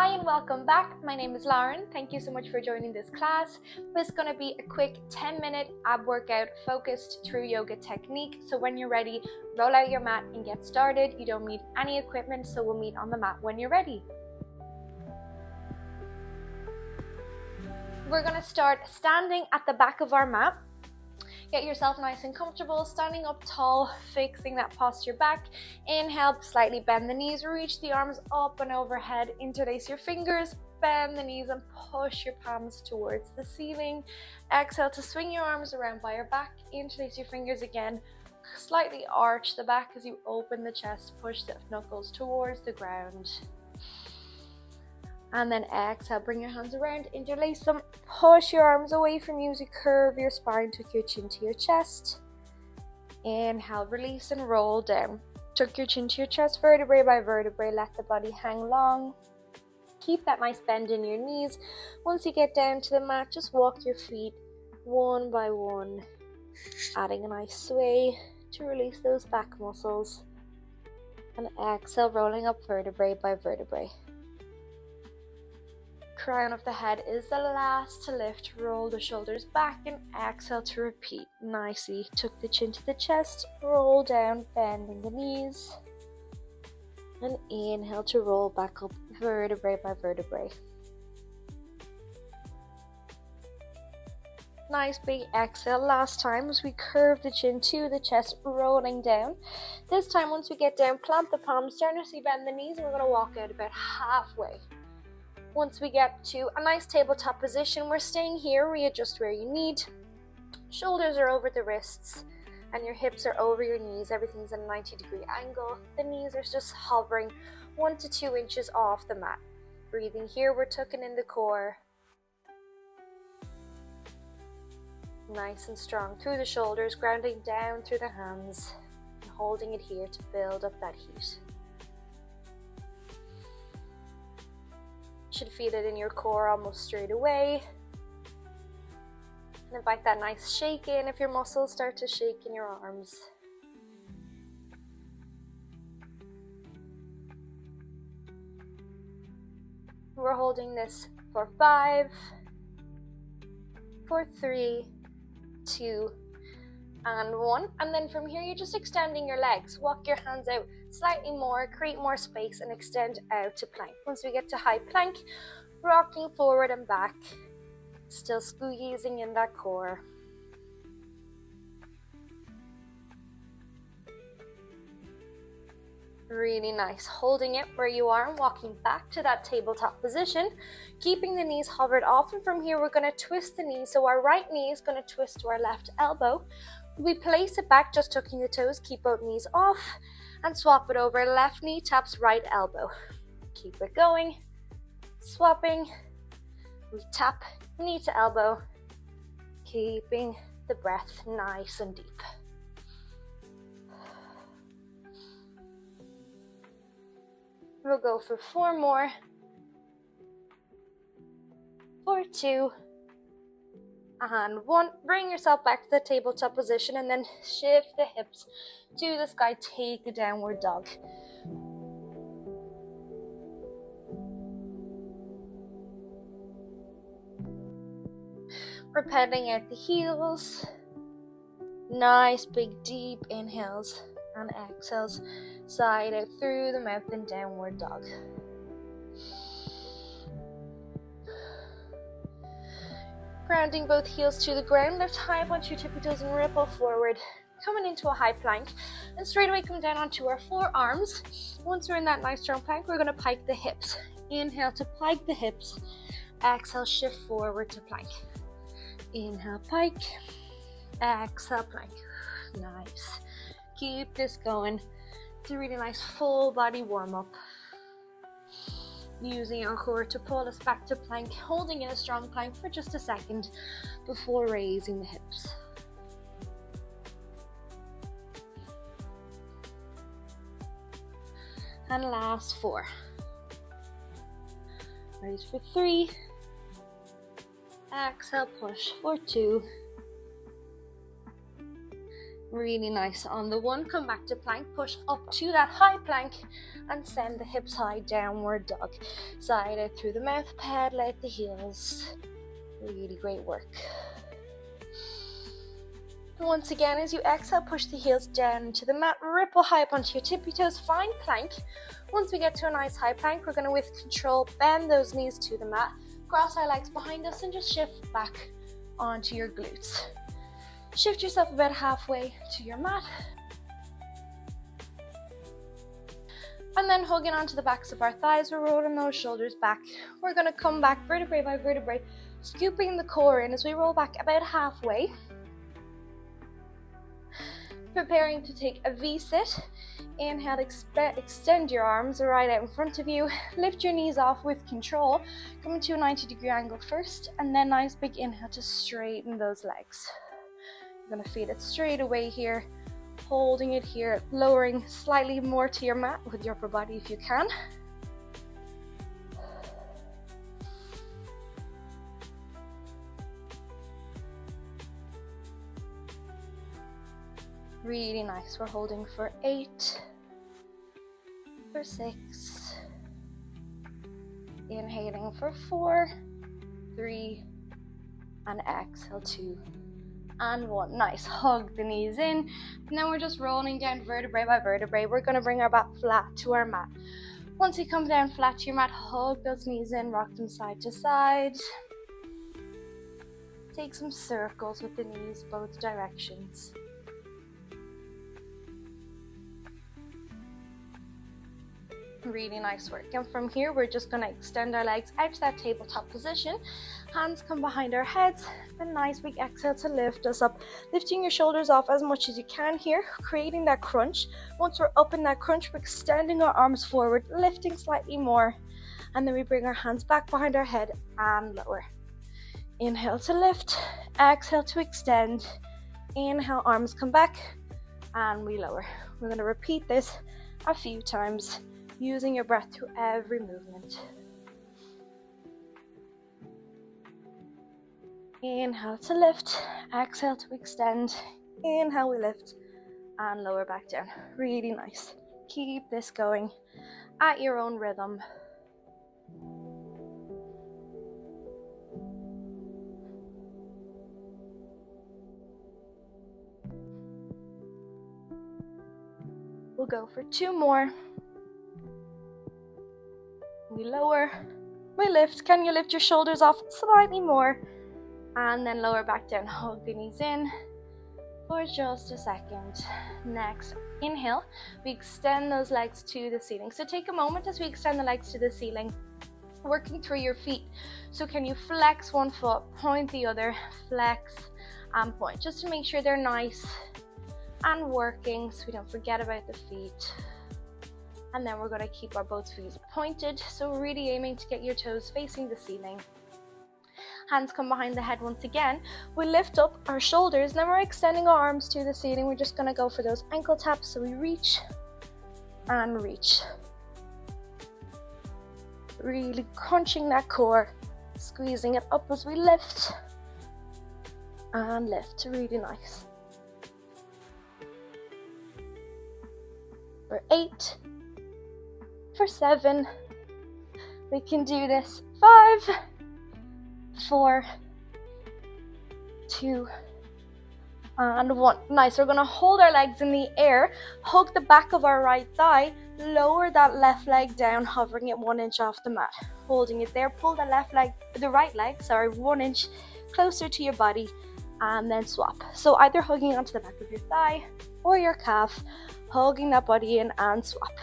Hi and welcome back. My name is Lauren. Thank you so much for joining this class. This is going to be a quick 10-minute ab workout focused through yoga technique. So when you're ready, roll out your mat and get started. You don't need any equipment, so we'll meet on the mat when you're ready. We're going to start standing at the back of our mat. Get yourself nice and comfortable, standing up tall, fixing that posture back. Inhale, slightly bend the knees, reach the arms up and overhead, interlace your fingers, bend the knees and push your palms towards the ceiling. Exhale to swing your arms around by your back, interlace your fingers again, slightly arch the back as you open the chest, push the knuckles towards the ground. And then exhale, bring your hands around, interlace them, push your arms away from you to curve your spine, tuck your chin to your chest. Inhale, release and roll down. Tuck your chin to your chest, vertebrae by vertebrae, let the body hang long. Keep that nice bend in your knees. Once you get down to the mat, just walk your feet one by one, adding a nice sway to release those back muscles. And exhale, rolling up vertebrae by vertebrae. Crown of the head is the last to lift. Roll the shoulders back and exhale to repeat nicely. Tuck the chin to the chest, roll down, bending the knees. And inhale to roll back up vertebrae by vertebrae. Nice big exhale last time as we curve the chin to the chest, rolling down. This time once we get down, plant the palms, generously bend the knees, and we're going to walk out about halfway. Once we get to a nice tabletop position, we're staying here. Readjust where you need. Shoulders are over the wrists and your hips are over your knees. Everything's at a 90-degree angle. The knees are just hovering 1 to 2 inches off the mat. Breathing here, we're tucking in the core. Nice and strong through the shoulders, grounding down through the hands and holding it here to build up that heat. Should feel it in your core almost straight away. And invite that nice shake in if your muscles start to shake in your arms. We're holding this for 5, for 3, 2, and 1. And then from here, you're just extending your legs. Walk your hands out slightly more, create more space and extend out to plank. Once we get to high plank, rocking forward and back, still squeezing in that core. Really nice. Holding it where you are and walking back to that tabletop position, keeping the knees hovered off. And from here, we're going to twist the knees. So our right knee is going to twist to our left elbow. We place it back, just tucking the toes, keep both knees off, and swap it over. Left knee taps right elbow. Keep it going. Swapping. We tap knee to elbow, keeping the breath nice and deep. We'll go for 4 more. For 2. And 1. Bring yourself back to the tabletop position and then shift the hips to the sky. Take a downward dog. We're pedaling out the heels. Nice big deep inhales and exhales. Side out through the mouth and downward dog. Grounding both heels to the ground, lift high up onto your tippy toes and ripple forward. Coming into a high plank and straight away come down onto our forearms. Once we're in that nice strong plank, we're going to pike the hips. Inhale to pike the hips. Exhale, shift forward to plank. Inhale, pike. Exhale, plank. Nice. Keep this going. It's a really nice full body warm up. Using our core to pull us back to plank, holding in a strong plank for just a second before raising the hips. And last 4. Raise for 3. Exhale, push for 2. Really nice on the 1. Come back to plank, push up to that high plank and send the hips high, downward dog. Side out through the mouth, paddle out the heels. Really great work. Once again, as you exhale, push the heels down into the mat, ripple high up onto your tippy toes, find plank. Once we get to a nice high plank, we're going to, with control, bend those knees to the mat, cross our legs behind us, and just shift back onto your glutes. Shift yourself about halfway to your mat. And then hugging onto the backs of our thighs, we're rolling those shoulders back. We're going to come back vertebrae by vertebrae, scooping the core in as we roll back about halfway. Preparing to take a V-sit. Inhale, extend your arms right out in front of you. Lift your knees off with control. Come into a 90-degree angle first, and then nice big inhale to straighten those legs. You're going to feel it straight away here. Holding it here, lowering slightly more to your mat with your upper body if you can. Really nice. We're holding for 8, for 6, inhaling for 4, 3, and exhale 2 and 1. Nice. Hug the knees in, and then we're just rolling down vertebrae by vertebrae. We're going to bring our back flat to our mat. Once you come down flat to your mat, hug those knees in, rock them side to side. Take some circles with the knees both directions. Really nice work. And from here, we're just going to extend our legs out to that tabletop position. Hands come behind our heads. A nice big exhale to lift us up. Lifting your shoulders off as much as you can here, creating that crunch. Once we're up in that crunch, we're extending our arms forward, lifting slightly more. And then we bring our hands back behind our head and lower. Inhale to lift, exhale to extend. Inhale, arms come back, and we lower. We're going to repeat this a few times, using your breath through every movement. Inhale to lift, exhale to extend. Inhale, we lift, and lower back down. Really nice. Keep this going at your own rhythm. We'll go for 2 more. We lower, we lift. Can you lift your shoulders off slightly more? And then lower back down, hug the knees in for just a second. Next, inhale, we extend those legs to the ceiling. So take a moment as we extend the legs to the ceiling, working through your feet. So can you flex one foot, point the other, flex and point, just to make sure they're nice and working so we don't forget about the feet. And then we're going to keep our both feet pointed, so really aiming to get your toes facing the ceiling. Hands come behind the head once again. We lift up our shoulders, then we're extending our arms to the ceiling. We're just going to go for those ankle taps, so we reach and reach. Really crunching that core, squeezing it up as we lift and lift. Really nice. For 8, for 7, we can do this. 5, 4, 2, and 1. Nice. We're going to hold our legs in the air, hug the back of our right thigh, lower that left leg down, hovering it 1 inch off the mat. Holding it there, pull the right leg, 1 inch closer to your body, and then swap. So either hugging onto the back of your thigh or your calf, hugging that body in and swap.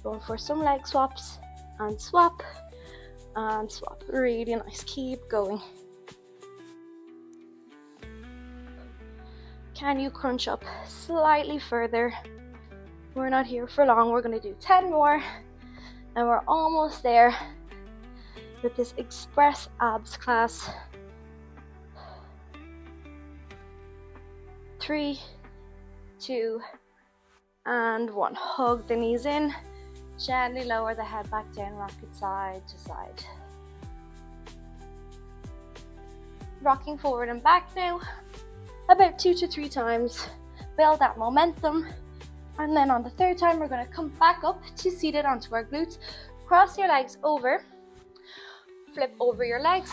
Going for some leg swaps and swap and swap. Really nice. Keep going. Can you crunch up slightly further? We're not here for long. We're going to do 10 more and we're almost there with this express abs class. 3, 2, and 1. Hug the knees in. Gently lower the head back down, rock it side to side. Rocking forward and back now, about 2 to 3 times. Build that momentum. And then on the third time, we're going to come back up to seated onto our glutes. Cross your legs over, flip over your legs,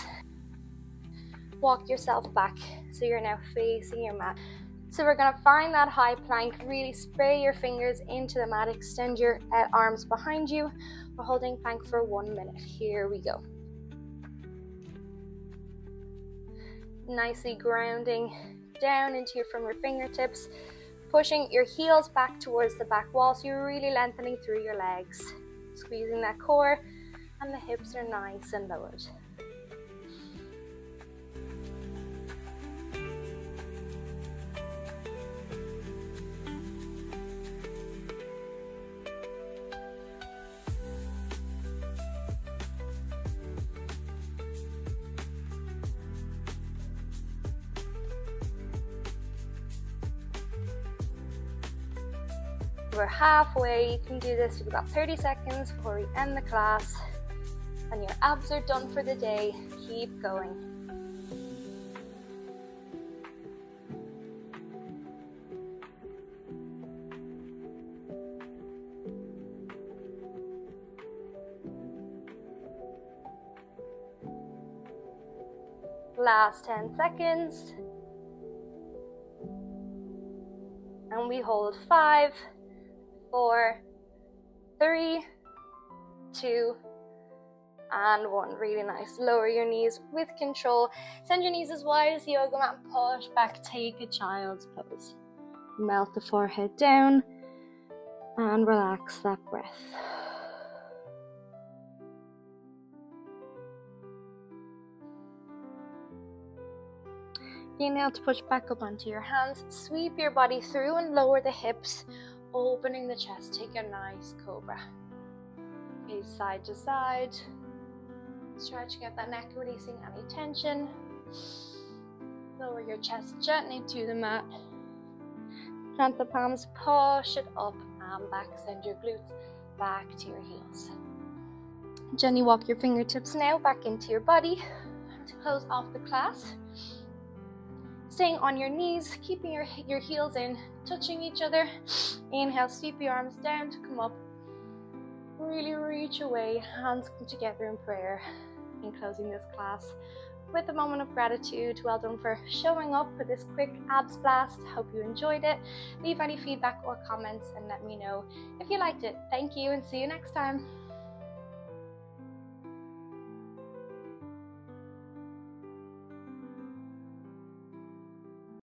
walk yourself back. So you're now facing your mat. So we're going to find that high plank, really spray your fingers into the mat, extend your arms behind you. We're holding plank for 1 minute. Here we go. Nicely grounding down from your fingertips, pushing your heels back towards the back wall, so you're really lengthening through your legs, squeezing that core, and the hips are nice and lowered. We're halfway. You can do this. We've got 30 seconds before we end the class, and your abs are done for the day. Keep going. Last 10 seconds. And we hold 5, 4, 3, 2, and 1. Really nice. Lower your knees with control. Send your knees as wide as the yoga mat and push back. Take a child's pose. Melt the forehead down and relax that breath. Inhale to push back up onto your hands. Sweep your body through and lower the hips, opening the chest. Take a nice cobra. Gaze side to side. Stretching out that neck, releasing any tension. Lower your chest gently to the mat. Plant the palms, push it up and back. Send your glutes back to your heels. Gently walk your fingertips now back into your body to close off the class. Staying on your knees, keeping your heels in, touching each other. Inhale, sweep your arms down to come up. Really reach away, hands come together in prayer. In closing this class with a moment of gratitude. Well done for showing up for this quick abs blast. Hope you enjoyed it. Leave any feedback or comments and let me know if you liked it. Thank you and see you next time.